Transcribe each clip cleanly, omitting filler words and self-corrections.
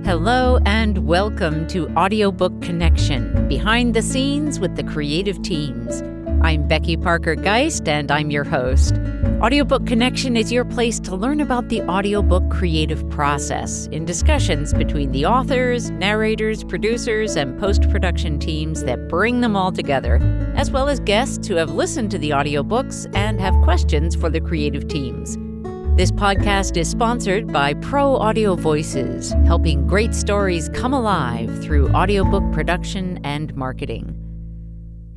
Hello and welcome to Audiobook Connection, behind the scenes with the creative teams. I'm Becky Parker Geist and I'm your host. Audiobook Connection is your place to learn about the audiobook creative process in discussions between the authors, narrators, producers, and post-production teams that bring them all together, as well as guests who have listened to the audiobooks and have questions for the creative teams. This podcast is sponsored by Pro Audio Voices, helping great stories come alive through audiobook production and marketing.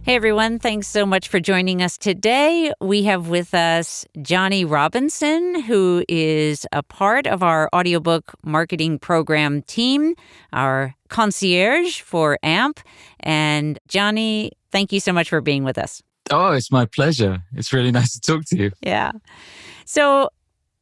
Hey everyone, thanks so much for joining us today. We have with us Johnny Robinson, who is a part of our Audiobook Marketing Program team, our concierge for AMP. And Johnny, thank you so much for being with us. Oh, it's my pleasure. It's really nice to talk to you. Yeah. So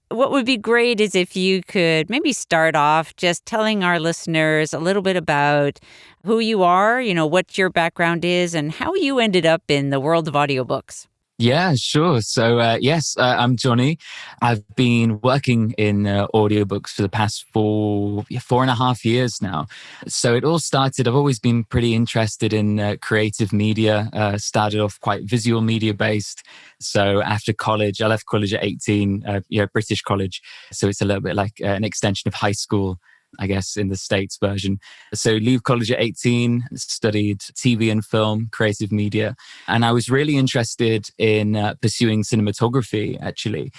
what would be great is if you could maybe start off just telling our listeners a little bit about who you are, what your background is, and how you ended up in the world of audiobooks. Yeah, sure. So, I'm Johnny. I've been working in audiobooks for the past four and a half years now. So it all started, I've always been pretty interested in creative media, started off quite visual media based. So after college, I left college at 18, British college. So it's a little bit like an extension of high school, I guess, in the States version. So leave college at 18, studied TV and film, creative media. And I was really interested in pursuing cinematography, actually.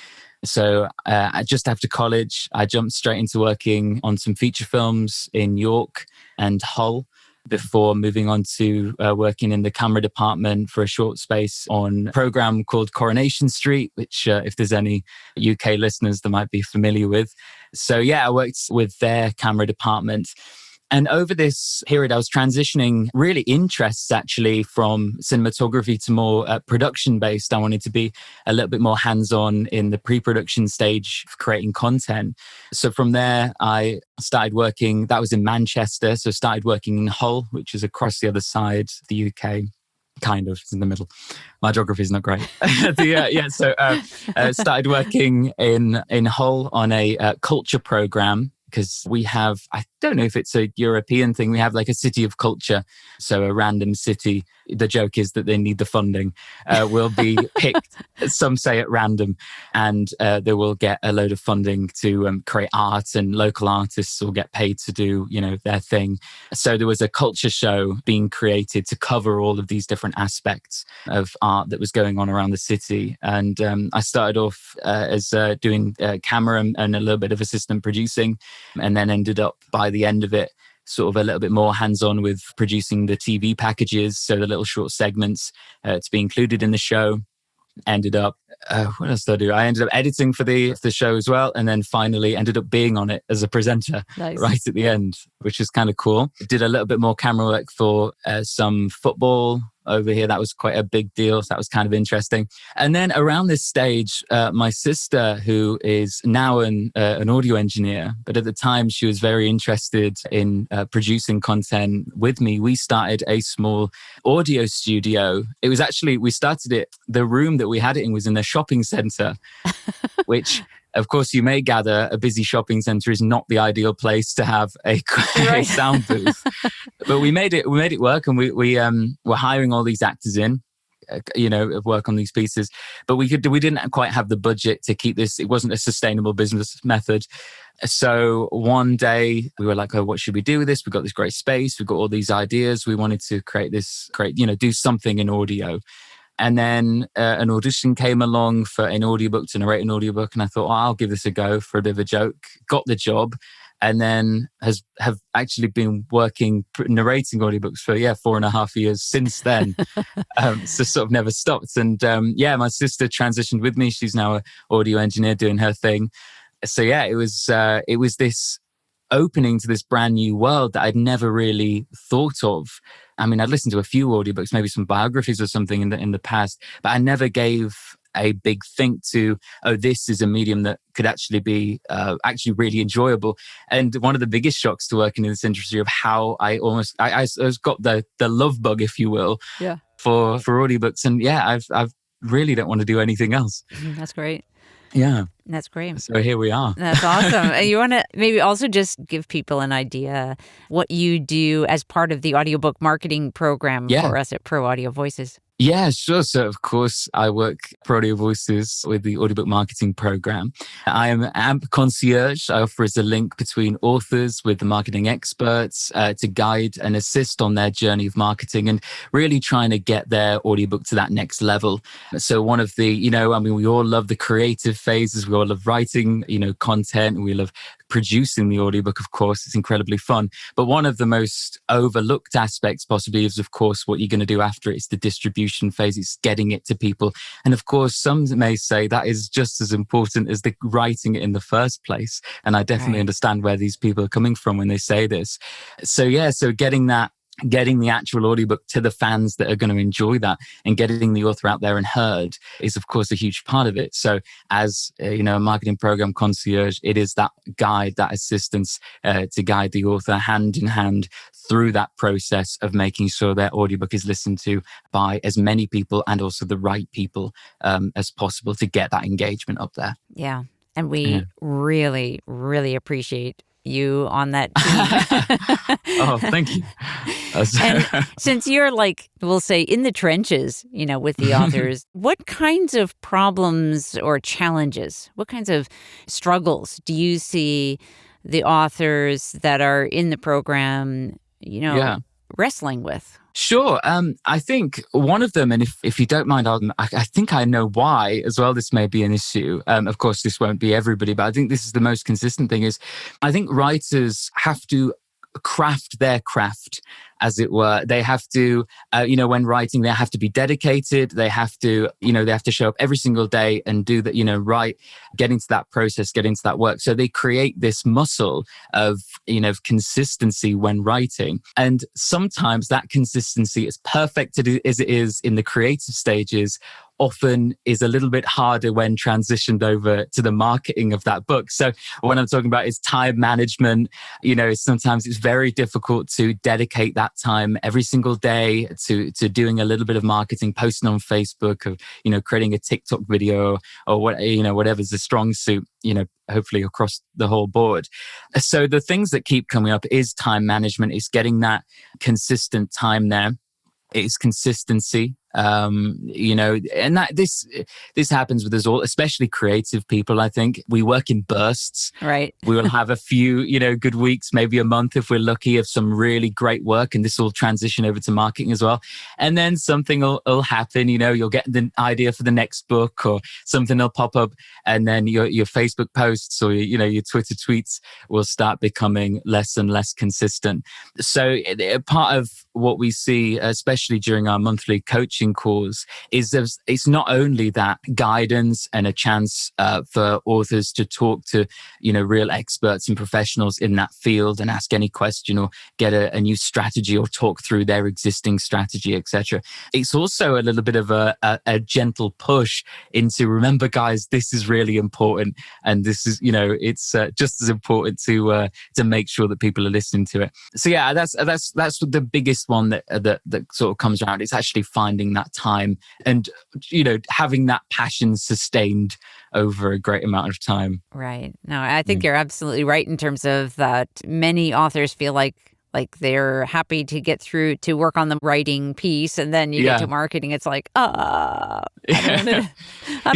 So just after college, I jumped straight into working on some feature films in York and Hull before moving on to working in the camera department for a short space on a program called Coronation Street, which if there's any UK listeners that might be familiar with. So yeah, I worked with their camera department. And over this period, I was transitioning really interests actually from cinematography to more production-based. I wanted to be a little bit more hands-on in the pre-production stage of creating content. So from there, I started working, that was in Manchester. So started working in Hull, which is across the other side of the UK. Kind of, it's in the middle. My geography is not great. Started working in Hull on a culture program, because we have, I don't know if it's a European thing, we have like a city of culture. So a random city, the joke is that they need the funding, will be picked, some say at random, and they will get a load of funding to create art, and local artists will get paid to do, their thing. So there was a culture show being created to cover all of these different aspects of art that was going on around the city. And I started off as doing camera and a little bit of assistant producing, and then ended up by the end of it sort of a little bit more hands-on with producing the TV packages, so the little short segments to be included in the show. Ended up, what else did I do? I ended up editing for the show as well, and then finally ended up being on it as a presenter. Nice. Right at the end, which is kind of cool. Did a little bit more camera work for some football over here. That was quite a big deal. So that was kind of interesting. And then around this stage, my sister, who is now an audio engineer, but at the time she was very interested in producing content with me. We started a small audio studio. It was actually, we started it, the room that we had it in was in a shopping center, which, of course, you may gather a busy shopping center is not the ideal place to have a sound booth. But we made it work, and we were hiring all these actors in, work on these pieces. But we didn't quite have the budget to keep this. It wasn't a sustainable business method. So one day we were like, oh, what should we do with this? We've got this great space. We've got all these ideas. We wanted to do something in audio. And then an audition came along for an audiobook to narrate an audiobook. And I thought, I'll give this a go for a bit of a joke. Got the job. And then have actually been narrating audiobooks for 4.5 years since then. So sort of never stopped. And my sister transitioned with me. She's now an audio engineer doing her thing. So it was this opening to this brand new world that I'd never really thought of. I mean, I'd listened to a few audiobooks, maybe some biographies or something in the past, but I never gave a big think to, this is a medium that could actually be actually really enjoyable. And one of the biggest shocks to working in this industry of how I got the love bug, if you will, for audiobooks. And I've really don't want to do anything else. That's great. Yeah. That's great. So here we are. That's awesome. You want to maybe also just give people an idea what you do as part of the audiobook marketing program Yeah. for us at Pro Audio Voices? Yeah, sure. So, of course, I work for Audio Voices with the Audiobook Marketing Program. I am AMP Concierge. I offer as a link between authors with the marketing experts to guide and assist on their journey of marketing and really trying to get their audiobook to that next level. So one of the, we all love the creative phases. We all love writing, content. We love producing the audiobook, of course. It's incredibly fun. But one of the most overlooked aspects possibly is, of course, what you're going to do after it is the distribution phase. It's getting it to people. And of course, some may say that is just as important as the writing it in the first place. And I definitely understand where these people are coming from when they say this. So getting the actual audiobook to the fans that are going to enjoy that and getting the author out there and heard is, of course, a huge part of it. So as, a marketing program concierge, it is that guide, that assistance to guide the author hand in hand through that process of making sure their audiobook is listened to by as many people and also the right people as possible to get that engagement up there. Yeah. And we really, really appreciate you on that team. Oh, thank you. And since you're we'll say in the trenches, with the authors, what kinds of problems or challenges, what kinds of struggles do you see the authors that are in the program, wrestling with? Sure. I think one of them, and if you don't mind, I think I know why as well. This may be an issue. Of course, this won't be everybody, but I think this is the most consistent thing is I think writers have to craft their craft, as it were. They have to, when writing, they have to be dedicated. They have to, they have to show up every single day and do that, write, get into that process, get into that work. So they create this muscle of, consistency when writing. And sometimes that consistency, as perfect as it is in the creative stages, often is a little bit harder when transitioned over to the marketing of that book. So what I'm talking about is time management. Sometimes it's very difficult to dedicate that time every single day to doing a little bit of marketing, posting on Facebook, of creating a TikTok video or whatever's a strong suit, hopefully across the whole board. So the things that keep coming up is time management, is getting that consistent time there. It's consistency. And that this happens with us all, especially creative people. I think we work in bursts. Right. We will have a few, good weeks, maybe a month if we're lucky, of some really great work, and this will transition over to marketing as well. And then something will happen. You'll get the idea for the next book, or something will pop up, and then your Facebook posts or your Twitter tweets will start becoming less and less consistent. So part of what we see, especially during our monthly coaching calls, is it's not only that guidance and a chance for authors to talk to real experts and professionals in that field and ask any question or get a new strategy or talk through their existing strategy, etc. It's also a little bit of a gentle push into, remember guys, this is really important, and this is it's just as important to make sure that people are listening to it. So yeah, that's the biggest one that sort of comes around. It's actually finding that time and having that passion sustained over a great amount of time. Right. No, I think you're absolutely right in terms of that. Many authors feel like they're happy to get through to work on the writing piece, and then you get to marketing. It's like, I don't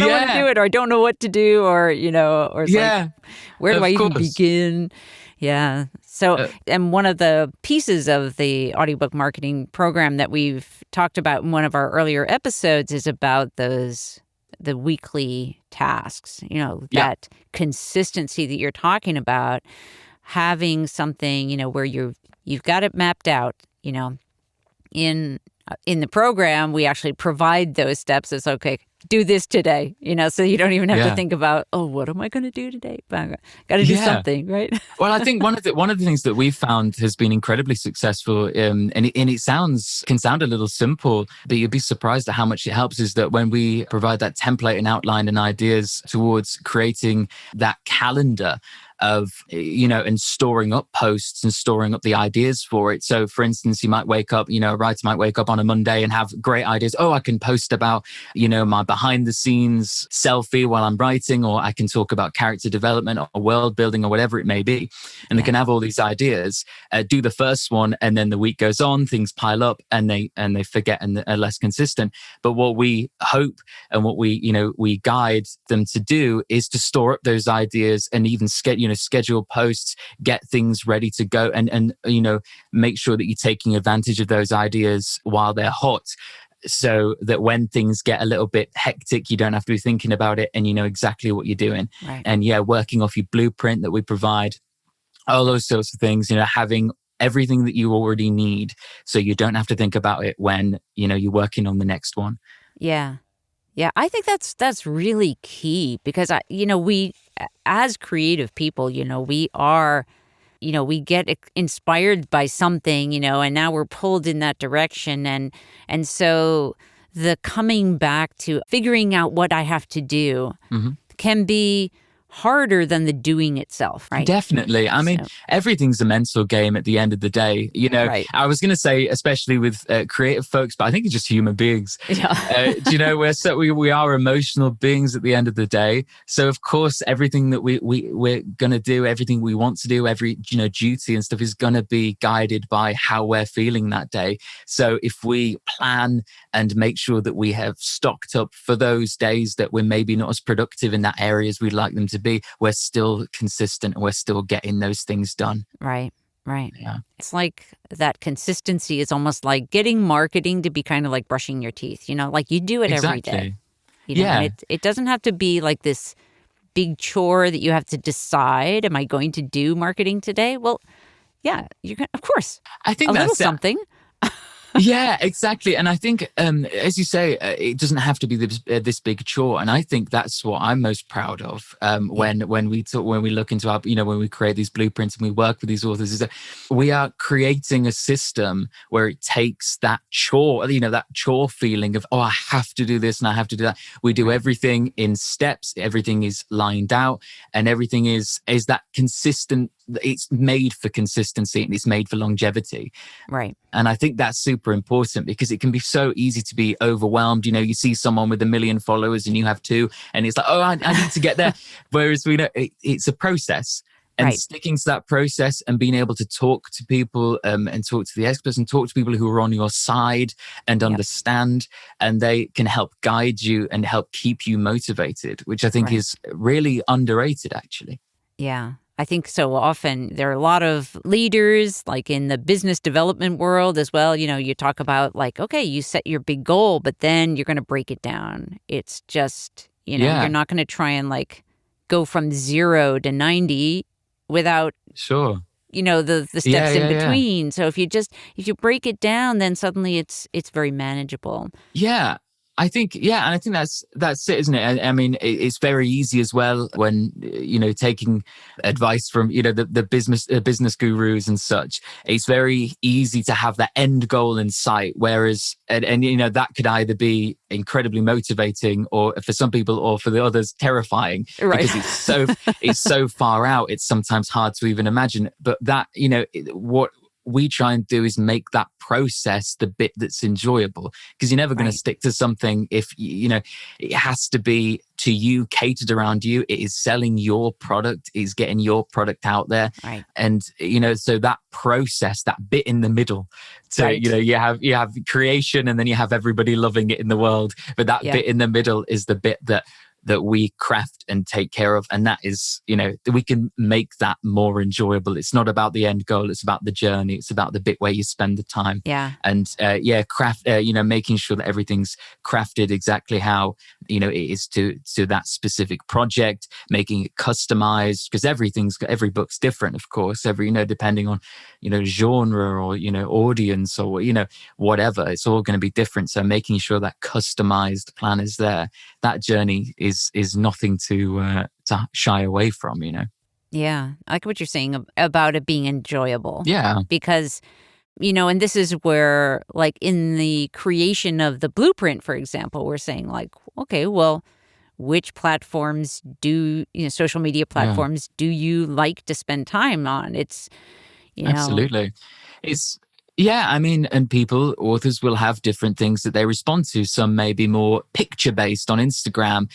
want to do it, or I don't know what to do, or or it's like, where do I even begin? Yeah. So, and one of the pieces of the audiobook marketing program that we've talked about in one of our earlier episodes is about the weekly tasks, that consistency that you're talking about, having something, where you've got it mapped out, in the program, we actually provide those steps. It's okay, do this today, so you don't even have to think about, what am I going to do today? But got to do something, right? Well, I think one of the things that we've found has been incredibly successful, and it can sound a little simple, but you'd be surprised at how much it helps, is that when we provide that template and outline and ideas towards creating that calendar, of, and storing up posts and storing up the ideas for it. So for instance, you might wake up, a writer might wake up on a Monday and have great ideas. Oh, I can post about, my behind the scenes selfie while I'm writing, or I can talk about character development or world building or whatever it may be. And they can have all these ideas, do the first one, and then the week goes on, things pile up and they forget and are less consistent. But what we hope and what we guide them to do is to store up those ideas and even schedule posts, get things ready to go, and make sure that you're taking advantage of those ideas while they're hot, so that when things get a little bit hectic, you don't have to be thinking about it and you know exactly what you're doing. Right. And working off your blueprint that we provide, all those sorts of things, having everything that you already need so you don't have to think about it when, you're working on the next one. Yeah. Yeah, I think that's really key because we as creative people, we are, we get inspired by something, and now we're pulled in that direction, and so the coming back to figuring out what I have to do can be harder than the doing itself, right? Definitely. I mean, everything's a mental game at the end of the day. Right. I was going to say, especially with creative folks, but I think it's just human beings. Yeah. We are emotional beings at the end of the day. So of course, everything that we're going to do, everything we want to do, every, duty and stuff is going to be guided by how we're feeling that day. So if we plan and make sure that we have stocked up for those days that we're maybe not as productive in that area as we'd like them to be, we're still consistent and we're still getting those things done. Right. Yeah. It's like that consistency is almost like getting marketing to be kind of like brushing your teeth, like you do it every day. And it doesn't have to be like this big chore that you have to decide, am I going to do marketing today? Well, yeah, you're going to, of course. I think a that's little something. Yeah, exactly. And I think, as you say, it doesn't have to be this big chore. And I think that's what I'm most proud of when we look into our, when we create these blueprints and we work with these authors, is that we are creating a system where it takes that chore, that chore feeling of, oh, I have to do this and I have to do that. We do everything in steps. Everything is lined out and everything is that consistent. It's made for consistency and it's made for longevity. Right. And I think that's super important because it can be so easy to be overwhelmed. You see someone with 1 million followers and you have 2 and it's like, oh, I need to get there. Whereas we know it's a process. And sticking to that process and being able to talk to people and talk to the experts and talk to people who are on your side and understand, and they can help guide you and help keep you motivated, which I think is really underrated, actually. Yeah. I think so often there are a lot of leaders like in the business development world as well. You talk about like, okay, you set your big goal, but then you're going to break it down. It's just, you're not going to try and like go from 0 to 90 without, the steps in between. Yeah. So if you break it down, then suddenly it's very manageable. Yeah. I think, and I think that's it, isn't it? I mean, it's very easy as well when, taking advice from, the business gurus and such. It's very easy to have that end goal in sight. Whereas, and that could either be incredibly motivating or for some people or for the others, terrifying. Right. Because it's so far out. It's sometimes hard to even imagine. But that, what we try and do is make that process the bit that's enjoyable, because you're never going to stick to something if it has to be to you, catered around you. It is selling your product, is getting your product out there. Right. And so that process, that bit in the middle, so you have creation and then you have everybody loving it in the world, but that bit in the middle is the bit that we craft and take care of. And that is, we can make that more enjoyable. It's not about the end goal. It's about the journey. It's about the bit where you spend the time. Yeah. And craft, making sure that everything's crafted exactly how, it is to that specific project, making it customized, because every book's different, of course, depending on, genre or, audience or, whatever, it's all going to be different. So making sure that customized plan is there, that journey is nothing to shy away from, Yeah, I like what you're saying about it being enjoyable. Yeah. Because, and this is where, like in the creation of the blueprint, for example, we're saying like, okay, well, which platforms social media Yeah. platforms do you like to spend time on? It's, you know, Absolutely. It's, yeah, I mean, and authors will have different things that they respond to. Some may be more picture based on Instagram,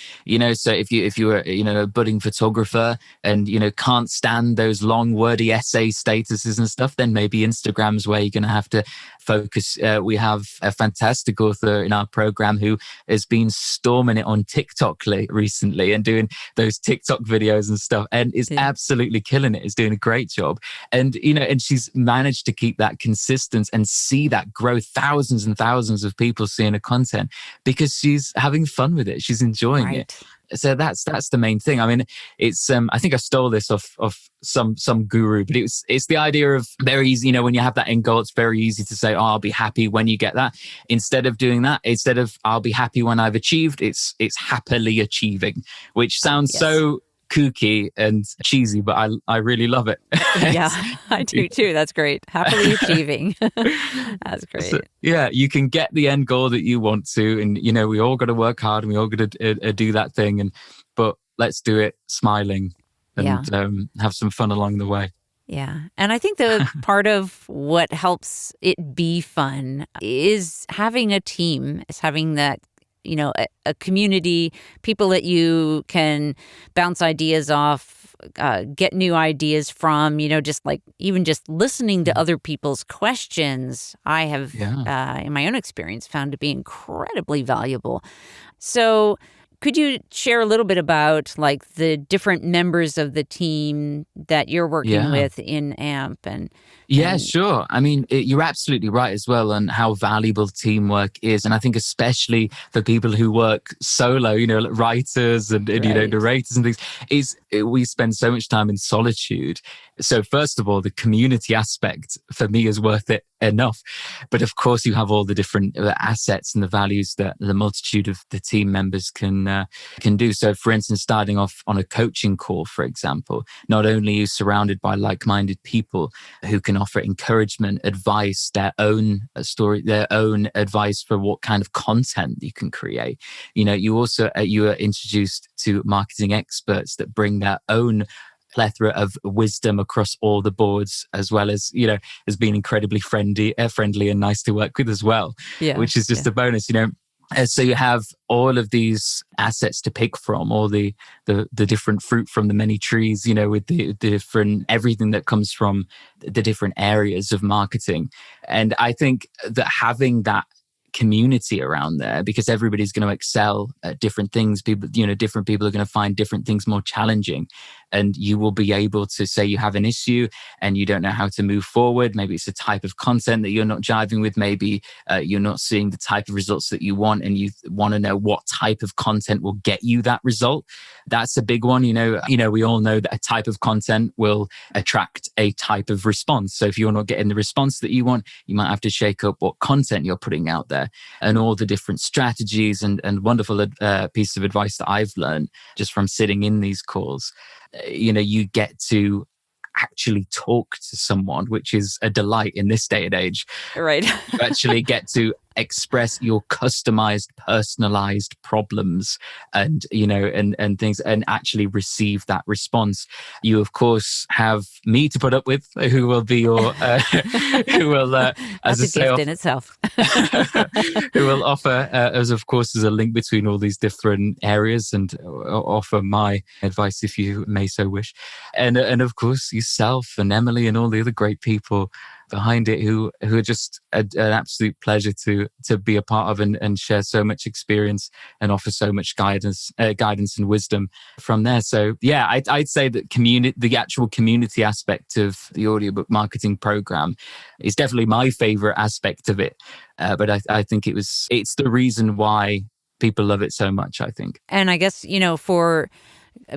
so if you were, a budding photographer and, can't stand those long wordy essay statuses and stuff, then maybe Instagram's where you're going to have to focus. We have a fantastic author in our program who has been storming it on TikTok recently and doing those TikTok videos and stuff, and is absolutely killing it. Is doing a great job. And, and she's managed to keep that consistent and see that grow, thousands and thousands of people seeing her content because she's having fun with it. She's enjoying it. So that's the main thing. I mean, it's I think I stole this off some guru, but it's the idea of very easy. When you have that end goal, it's very easy to say, "Oh, I'll be happy when you get that." Instead of doing that, instead of "I'll be happy when I've achieved," it's happily achieving, which sounds so kooky and cheesy, but I really love it. Yeah, I do too. That's great. Happily achieving. That's great. So, yeah, you can get the end goal that you want to, and we all got to work hard and we all got to do that thing, but let's do it smiling and have some fun along the way. Yeah. And I think the part of what helps it be fun is having a team, is having that, a community, people that you can bounce ideas off, get new ideas from, just like even just listening to other people's questions, I have, in my own experience, found to be incredibly valuable. So could you share a little bit about like the different members of the team that you're working with in AMP? Yeah, sure. I mean, you're absolutely right as well on how valuable teamwork is. And I think especially for people who work solo, like writers and narrators and things, we spend so much time in solitude. So first of all, the community aspect for me is worth it enough. But of course, you have all the different assets and the values that the multitude of the team members can do. So for instance, starting off on a coaching call, for example, not only are you surrounded by like-minded people who can offer encouragement, advice, their own story, their own advice for what kind of content you can create. You also you are introduced to marketing experts that bring their own plethora of wisdom across all the boards, as well as as being incredibly friendly and nice to work with as well, which is just a bonus. So you have all of these assets to pick from, all the different fruit from the many trees, with the different everything that comes from the different areas of marketing. And I think that having that community around there, because everybody's going to excel at different things. People, different people are going to find different things more challenging, and you will be able to say you have an issue and you don't know how to move forward. Maybe it's a type of content that you're not jiving with. Maybe you're not seeing the type of results that you want, and you want to know what type of content will get you that result. That's a big one. We all know that a type of content will attract a type of response. So if you're not getting the response that you want, you might have to shake up what content you're putting out there. And all the different strategies and wonderful pieces of advice that I've learned just from sitting in these calls. You get to actually talk to someone, which is a delight in this day and age. Right. You actually get to express your customized, personalized problems and things, and actually receive that response. You of course have me to put up with, who will be your who will as That's I a say, gift in itself. who will offer as a link between all these different areas, and offer my advice if you may so wish, and of course yourself and Emily and all the other great people behind it who are just an absolute pleasure to be a part of, and share so much experience and offer so much guidance and wisdom from there. So yeah, I'd say that the actual community aspect of the audiobook marketing program is definitely my favorite aspect of it. But I think it's the reason why people love it so much, I think. And I guess,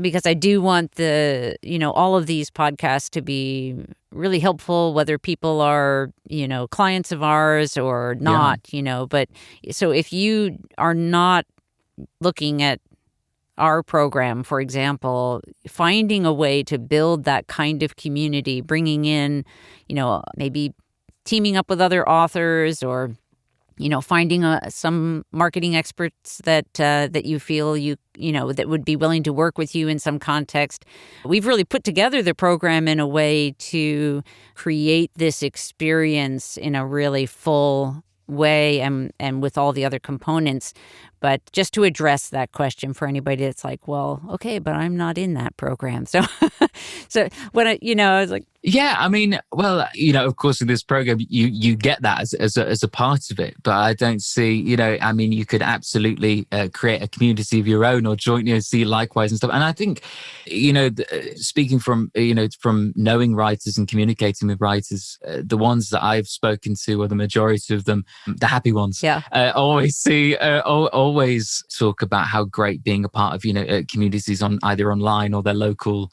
because I do want all of these podcasts to be really helpful, whether people are, clients of ours or not, but so if you are not looking at our program, for example, finding a way to build that kind of community, bringing in, maybe teaming up with other authors or finding some marketing experts that you feel that would be willing to work with you in some context. We've really put together the program in a way to create this experience in a really full way and with all the other components. But just to address that question for anybody that's like, well, okay, but I'm not in that program. So when I was like, yeah, I mean, well, of course, in this program, you get that as a part of it, but I don't see, I mean, you could absolutely create a community of your own or join, see likewise and stuff. And I think, speaking from, from knowing writers and communicating with writers, the ones that I've spoken to, or the majority of them, the happy ones, yeah, always talk about how great being a part of, communities on either online or their local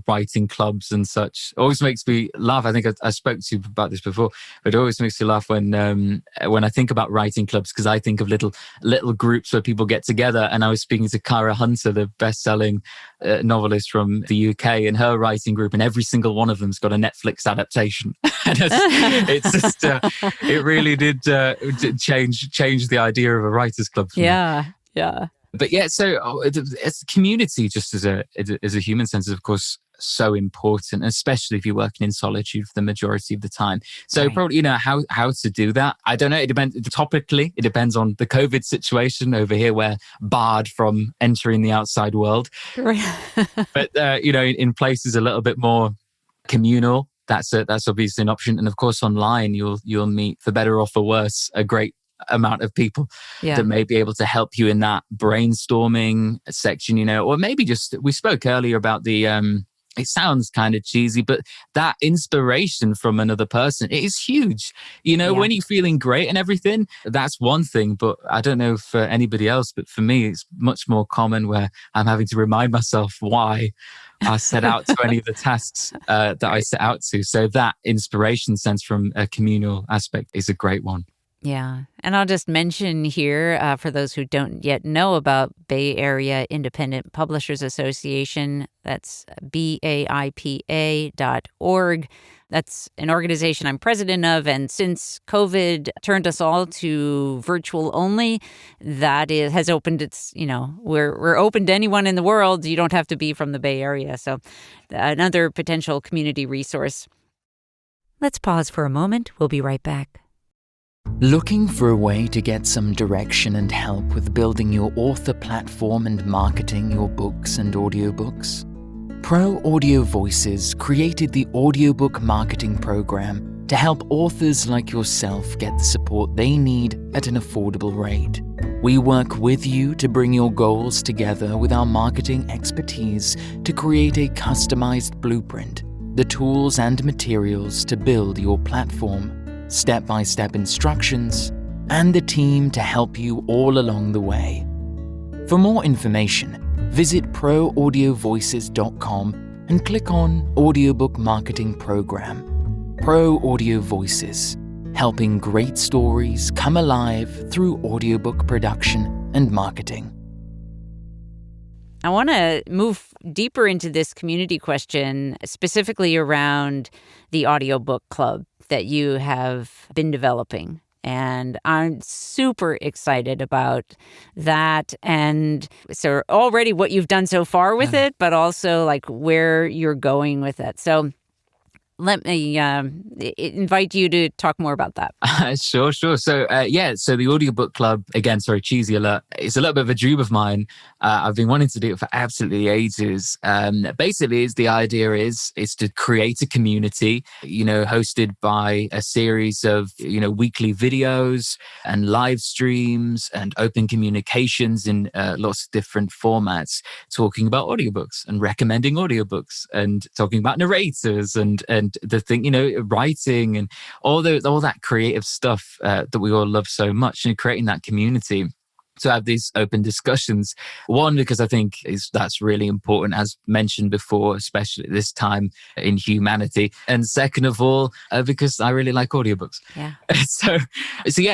writing clubs and such. Always makes me laugh. I think I spoke to you about this before, but it always makes me laugh when I think about writing clubs, because I think of little groups where people get together. And I was speaking to Cara Hunter, the best-selling novelist from the UK, and her writing group, and every single one of them's got a Netflix adaptation. And it's just it really did change the idea of a writers club for me. Yeah. But yeah, so as a community, just as a human sense, is of course so important, especially if you're working in solitude for the majority of the time. So right. Probably, how to do that. I don't know. It depends. Topically, it depends on the COVID situation over here. We're barred from entering the outside world. Right. But in places a little bit more communal, that's obviously an option. And of course, online, you'll meet, for better or for worse, a great amount of people that may be able to help you in that brainstorming section, or maybe just, we spoke earlier about the it sounds kind of cheesy, but that inspiration from another person, it is huge. When you're feeling great and everything, that's one thing. But I don't know for anybody else, but for me, it's much more common where I'm having to remind myself why I set out to any of the tasks that I set out to. So that inspiration sense from a communal aspect is a great one. Yeah. And I'll just mention here, for those who don't yet know about Bay Area Independent Publishers Association, that's BAIPA.org. That's an organization I'm president of. And since COVID turned us all to virtual only, that has opened its, we're open to anyone in the world. You don't have to be from the Bay Area. So another potential community resource. Let's pause for a moment. We'll be right back. Looking for a way to get some direction and help with building your author platform and marketing your books and audiobooks? Pro Audio Voices created the Audiobook Marketing Program to help authors like yourself get the support they need at an affordable rate. We work with you to bring your goals together with our marketing expertise to create a customized blueprint, the tools and materials to build your platform, step-by-step instructions, and the team to help you all along the way. For more information, visit proaudiovoices.com and click on Audiobook Marketing Program. Pro Audio Voices, helping great stories come alive through audiobook production and marketing. I want to move deeper into this community question, specifically around the audiobook club that you have been developing. And I'm super excited about that. And so already what you've done so far with it, but also like where you're going with it. So let me invite you to talk more about that. Sure. So, so the Audiobook Club, again, sorry, cheesy alert, it's a little bit of a dream of mine. I've been wanting to do it for absolutely ages. Basically, the idea is to create a community, hosted by a series of, weekly videos and live streams and open communications in lots of different formats, talking about audiobooks and recommending audiobooks and talking about narrators and the thing, writing and all that creative stuff that we all love so much, and creating that community to have these open discussions. One, because I think that's really important, as mentioned before, especially at this time in humanity. And second of all, because I really like audiobooks. Yeah.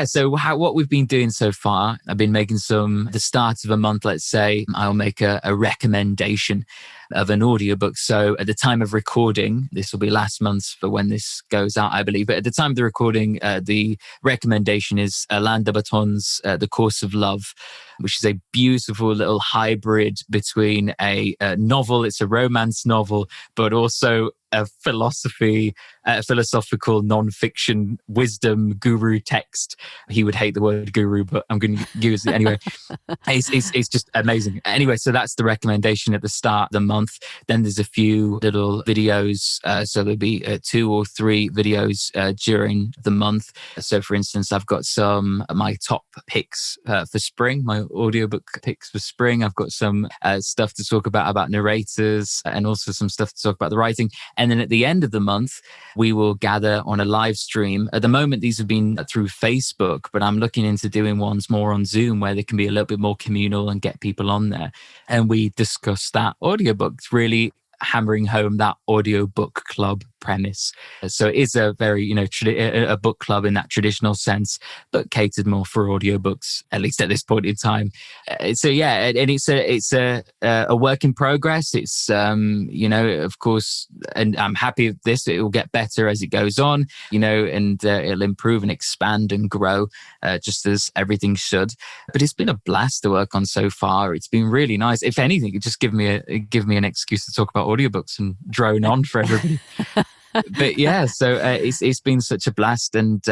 So what we've been doing so far, I've been making the start of a month, let's say, I'll make a recommendation. of an audiobook. So at the time of recording, this will be last month for when this goes out, I believe. But at the time of the recording, the recommendation is Alain de Botton's The Course of Love, which is a beautiful little hybrid between a novel. It's a romance novel, but also a philosophical non-fiction wisdom guru text. He would hate the word guru, but I'm going to use it anyway. It's just amazing. Anyway, so that's the recommendation at the start of the month. Then there's a few little videos. So there'll be 2 or 3 videos during the month. So for instance, I've got some of my top picks for spring, my audiobook picks for spring. I've got some stuff to talk about narrators, and also some stuff to talk about the writing. And then at the end of the month, we will gather on a live stream. At the moment, these have been through Facebook, but I'm looking into doing ones more on Zoom where they can be a little bit more communal and get people on there. And we discuss that audiobook, really hammering home that audiobook club premise. So it is a very, a book club in that traditional sense, but catered more for audiobooks, at least at this point in time. So yeah, and it's a work in progress. It's of course, and I'm happy with this. It will get better as it goes on, and it'll improve and expand and grow, just as everything should. But it's been a blast to work on so far. It's been really nice. If anything, it just give me an excuse to talk about audiobooks and drone on for everybody. But yeah, so it's been such a blast, and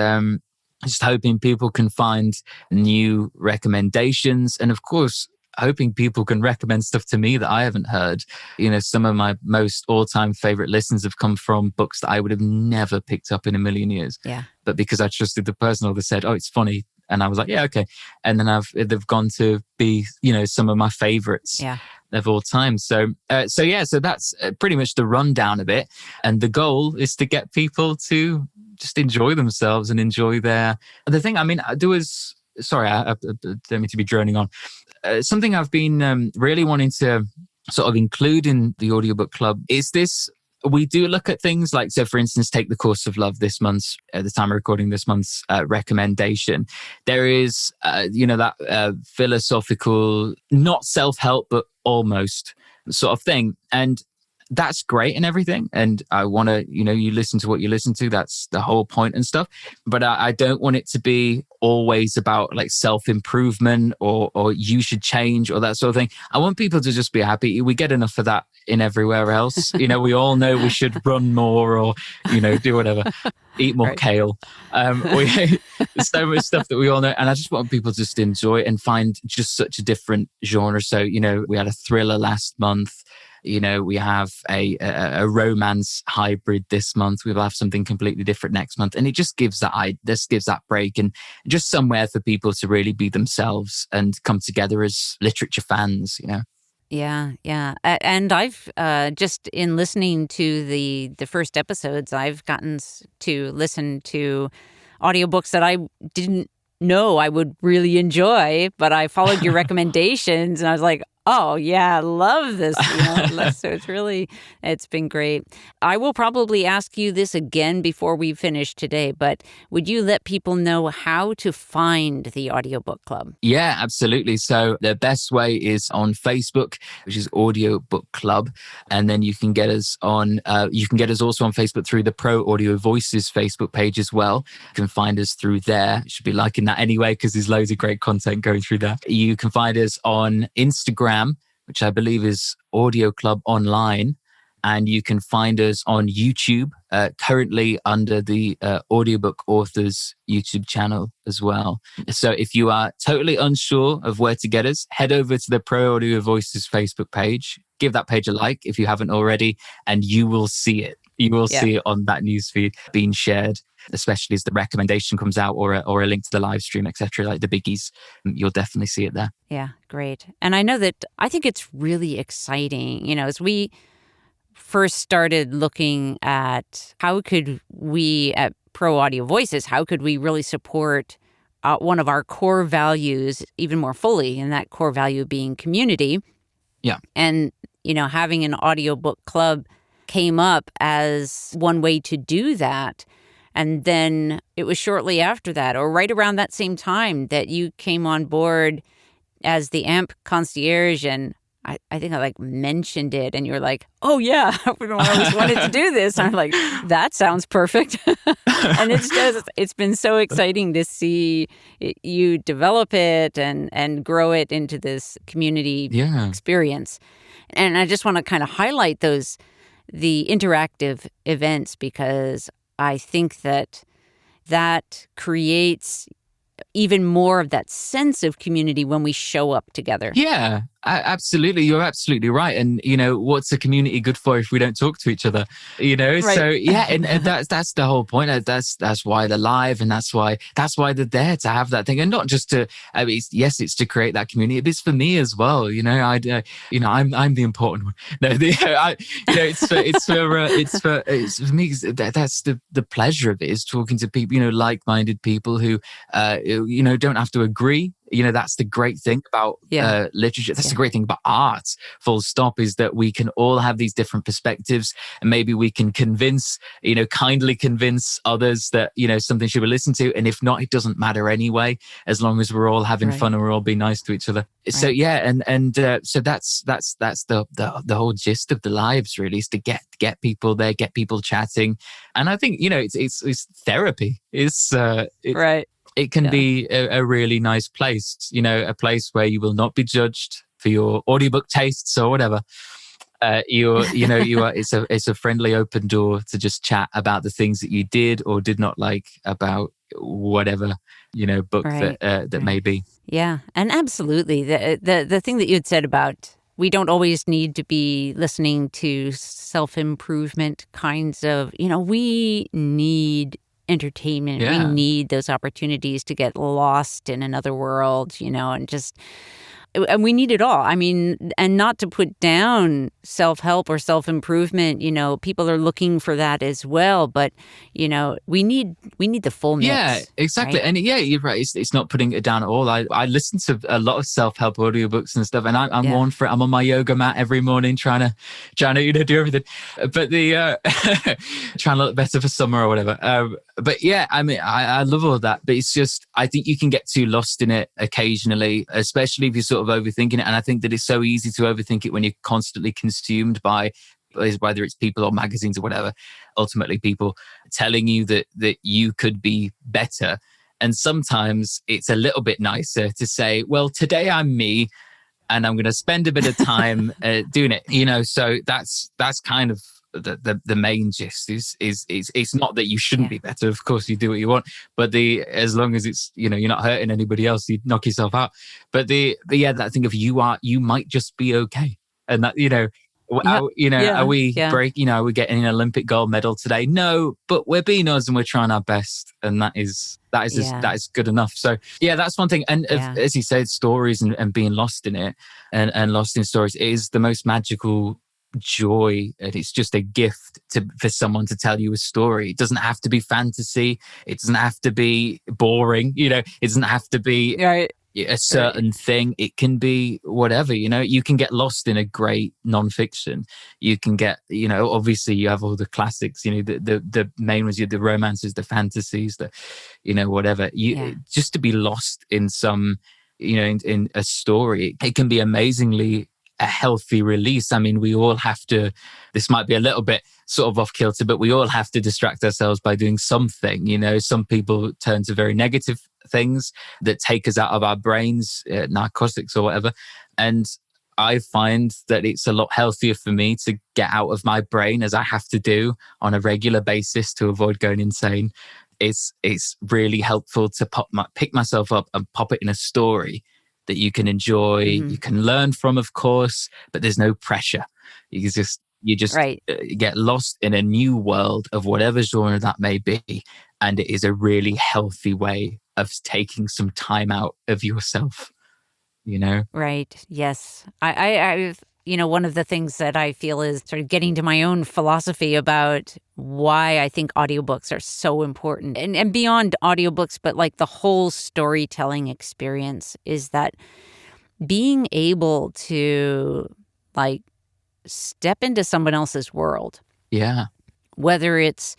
just hoping people can find new recommendations, and of course hoping people can recommend stuff to me that I haven't heard. Some of my most all-time favorite listens have come from books that I would have never picked up in a million years. Yeah. But because I trusted the person, or they said, "Oh, it's funny," and I was like, "Yeah, okay." And then they've gone to be, some of my favorites. Yeah. Of all time. So that's pretty much the rundown of it. And the goal is to get people to just enjoy themselves and enjoy the thing. I mean, I don't mean to be droning on. Something I've been really wanting to sort of include in the audiobook club is this. We do look at things like, so for instance, take The Course of Love this month's, at the time of recording this month's recommendation. There is, that philosophical, not self-help, but almost sort of thing. And that's great and everything. And I want to, you listen to what you listen to. That's the whole point and stuff. But I don't want it to be always about like self-improvement or you should change or that sort of thing. I want people to just be happy. We get enough of that in everywhere else. We all know we should run more or, do whatever, eat more kale. There's so much stuff that we all know. And I just want people to just enjoy and find just such a different genre. So, we had a thriller last month. We have a romance hybrid this month. We'll have something completely different next month. And it just gives that break and just somewhere for people to really be themselves and come together as literature fans, Yeah. And I've just in listening to the first episodes, I've gotten to listen to audiobooks that I didn't know I would really enjoy, but I followed your recommendations and I was like, oh yeah, I love this. So it's been great. I will probably ask you this again before we finish today, but would you let people know how to find the Audiobook Club? Yeah, absolutely. So the best way is on Facebook, which is Audiobook Club. And then you can get us also on Facebook through the Pro Audio Voices Facebook page as well. You can find us through there. You should be liking that anyway, because there's loads of great content going through there. You can find us on Instagram, which I believe is Audio Club Online. And you can find us on YouTube, currently under the Audiobook Authors YouTube channel as well. So if you are totally unsure of where to get us, head over to the Pro Audio Voices Facebook page. Give that page a like if you haven't already, and you will see it. You will see it on that newsfeed being shared, especially as the recommendation comes out or a link to the live stream, etc., like the biggies. You'll definitely see it there. Yeah, great. And I know that I think it's really exciting, as we first started looking at how could we at Pro Audio Voices, how could we really support one of our core values even more fully, and that core value being community. Yeah. And, having an audiobook club came up as one way to do that. And then it was shortly after that, or right around that same time, that you came on board as the AMP concierge. And I think I like mentioned it, and you were like, "Oh yeah, I always wanted to do this." And I'm like, "That sounds perfect." And it's been so exciting to see you develop it and grow it into this community Yeah. experience. And I just want to kind of highlight the interactive events, because I think that creates even more of that sense of community when we show up together. Yeah, absolutely. You're absolutely right. And, what's a community good for if we don't talk to each other? Right. So yeah, and that's the whole point. That's why they're live, and that's why they're there, to have that thing, and not just to. I mean, yes, it's to create that community, but it's for me as well. I'm the important one. No, it's for me. 'Cause that's the pleasure of it, is talking to people, like-minded people who, don't have to agree. That's the great thing about literature. That's the great thing about art, full stop, is that we can all have these different perspectives, and maybe we can kindly convince others that, something should be listened to. And if not, it doesn't matter anyway, as long as we're all having fun and we're all being nice to each other. Right. So yeah, so that's the whole gist of the lives, really, is to get people there, get people chatting. And I think, it's therapy. It's right. It can be a really nice place, a place where you will not be judged for your audiobook tastes or whatever. It's a friendly open door to just chat about the things that you did or did not like about whatever, book that may be. Yeah, and absolutely. The thing that you had said about, we don't always need to be listening to self-improvement kinds of, we need entertainment. Yeah. We need those opportunities to get lost in another world, and we need it all. I mean, and not to put down self-help or self-improvement, people are looking for that as well, but we need the full mix. Yeah, exactly. Right? And yeah, you're right. It's not putting it down at all. I listen to a lot of self-help audiobooks and stuff, and I'm one for it. I'm on my yoga mat every morning trying to do everything, but the trying to look better for summer or whatever. But yeah, I mean, I love all of that, but it's just, I think you can get too lost in it occasionally, especially if you're sort of overthinking it. And I think that it's so easy to overthink it when you're constantly consumed by, whether it's people or magazines or whatever, ultimately people telling you that you could be better. And sometimes it's a little bit nicer to say, well, today I'm me, and I'm going to spend a bit of time doing it. So that's kind of the main gist is it's not that you shouldn't be better. Of course you do what you want, but as long as it's, you're not hurting anybody else, you knock yourself out. But that thing of you might just be okay. And that, are we are we getting an Olympic gold medal today? No, but we're being us and we're trying our best, and that is good enough. So yeah, that's one thing. And as you said, stories and being lost in it and lost in stories is the most magical joy, and it's just a gift for someone to tell you a story. It doesn't have to be fantasy, it doesn't have to be boring, it doesn't have to be a certain thing. It can be whatever. You can get lost in a great nonfiction. You can get, obviously you have all the classics, the main ones, the romances, the fantasies, the whatever, just to be lost in some, in a story, it can be amazingly a healthy release. I mean, we all have to, this might be a little bit sort of off kilter, but we all have to distract ourselves by doing something. Some people turn to very negative things that take us out of our brains, narcotics or whatever. And I find that it's a lot healthier for me to get out of my brain, as I have to do on a regular basis to avoid going insane. It's really helpful to pick myself up and pop it in a story that you can enjoy, you can learn from, of course, but there's no pressure. You just get lost in a new world of whatever genre that may be. And it is a really healthy way of taking some time out of yourself, Right. Yes. I've, one of the things that I feel is sort of getting to my own philosophy about why I think audiobooks are so important, and beyond audiobooks, but like the whole storytelling experience, is that being able to like step into someone else's world. Yeah. Whether it's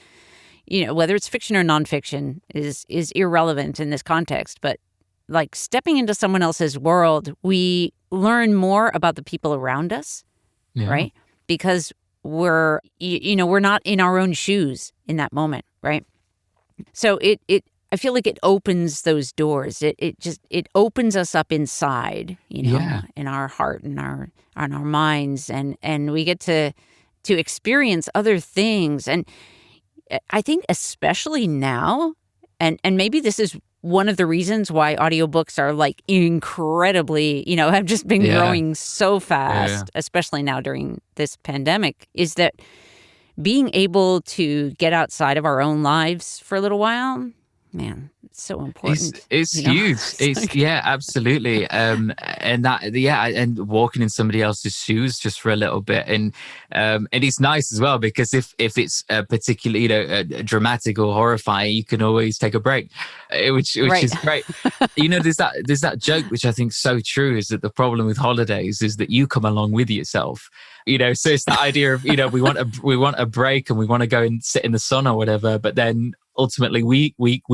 fiction or nonfiction is irrelevant in this context, but like stepping into someone else's world, we learn more about the people around us, Yeah. right? Because we're not in our own shoes in that moment, right? So I feel like it opens those doors. It opens us up inside, Yeah. in our heart and our minds, and we get to experience other things. And I think especially now, and maybe this is one of the reasons why audiobooks are like incredibly, have just been growing so fast, especially now during this pandemic, is that being able to get outside of our own lives for a little while, man, it's so important. It's huge. Absolutely. And walking in somebody else's shoes just for a little bit, and it's nice as well, because if it's particularly dramatic or horrifying, you can always take a break, which Right. is great. There's that joke which I think is so true, is that the problem with holidays is that you come along with yourself. So it's the idea of we want a break and we want to go and sit in the sun or whatever, but then ultimately we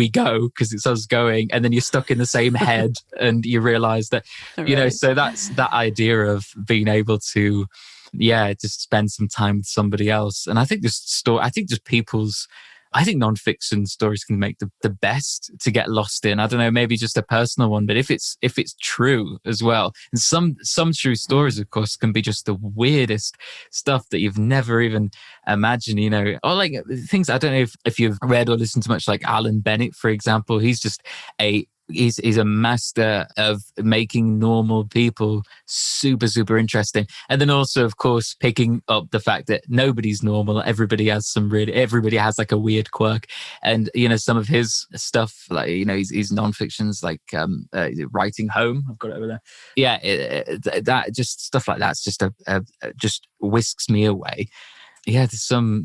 go because it's us going, and then you're stuck in the same head and you realize that Right. so that's that idea of being able to just spend some time with somebody else. And I think I think nonfiction stories can make the best to get lost in. I don't know, maybe just a personal one, but if it's true as well. And some true stories, of course, can be just the weirdest stuff that you've never even imagined, or like things. I don't know if you've read or listened to much like Alan Bennett, for example. He's just he's a master of making normal people super, super interesting. And then also, of course, picking up the fact that nobody's normal. Everybody has like a weird quirk. And, some of his stuff, like, his non-fictions, like Writing Home. I've got it over there. Yeah, that just stuff like that's just just whisks me away. Yeah, there's some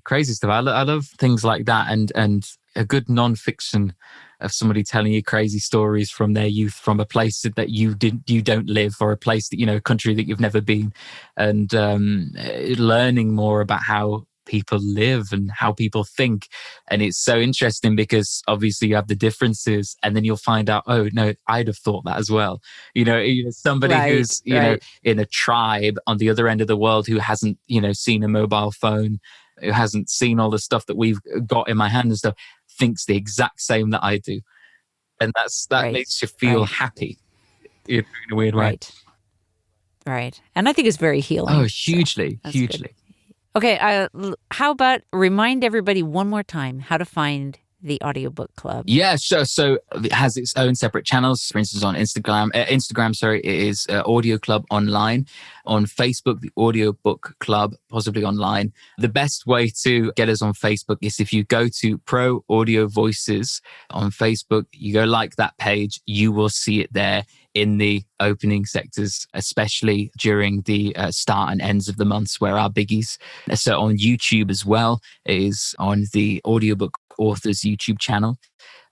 crazy stuff. I love things like that, and a good non-fiction of somebody telling you crazy stories from their youth, from a place that you don't live, or a place that a country that you've never been, and learning more about how people live and how people think. And it's so interesting because obviously you have the differences, and then you'll find out, oh no, I'd have thought that as well. Somebody who's in a tribe on the other end of the world who hasn't seen a mobile phone, who hasn't seen all the stuff that we've got in my hand and stuff, thinks the exact same that I do. And that makes you feel happy in a weird way. Right. And I think it's very healing. Oh, hugely. Good. Okay. How about remind everybody one more time how to find the Audiobook Club? Yeah, sure. So it has its own separate channels. For instance, on Instagram, it is Audio Club Online. On Facebook, the Audiobook Club, possibly online. The best way to get us on Facebook is if you go to Pro Audio Voices on Facebook, you go like that page, you will see it there in the opening sectors, especially during the start and ends of the months where our biggies. So on YouTube as well, it is on the Audiobook Authors YouTube channel.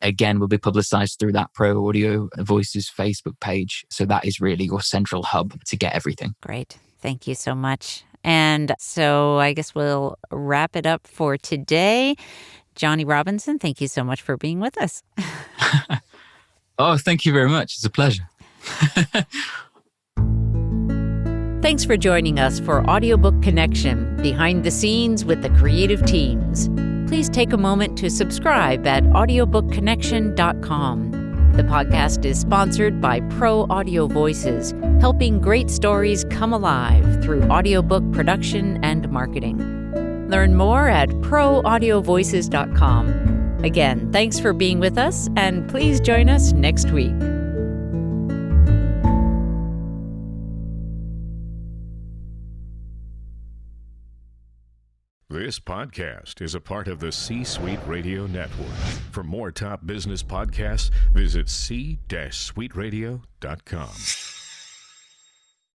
Again, will be publicized through that Pro Audio Voices Facebook page. So that is really your central hub to get everything. Great. Thank you so much. And so I guess we'll wrap it up for today. Johnny Robinson, thank you so much for being with us. Oh, thank you very much. It's a pleasure. Thanks for joining us for Audiobook Connection, behind the scenes with the creative teams. Please take a moment to subscribe at audiobookconnection.com. The podcast is sponsored by Pro Audio Voices, helping great stories come alive through audiobook production and marketing. Learn more at proaudiovoices.com. Again, thanks for being with us, and please join us next week. This podcast is a part of the C-Suite Radio Network. For more top business podcasts, visit c-suiteradio.com.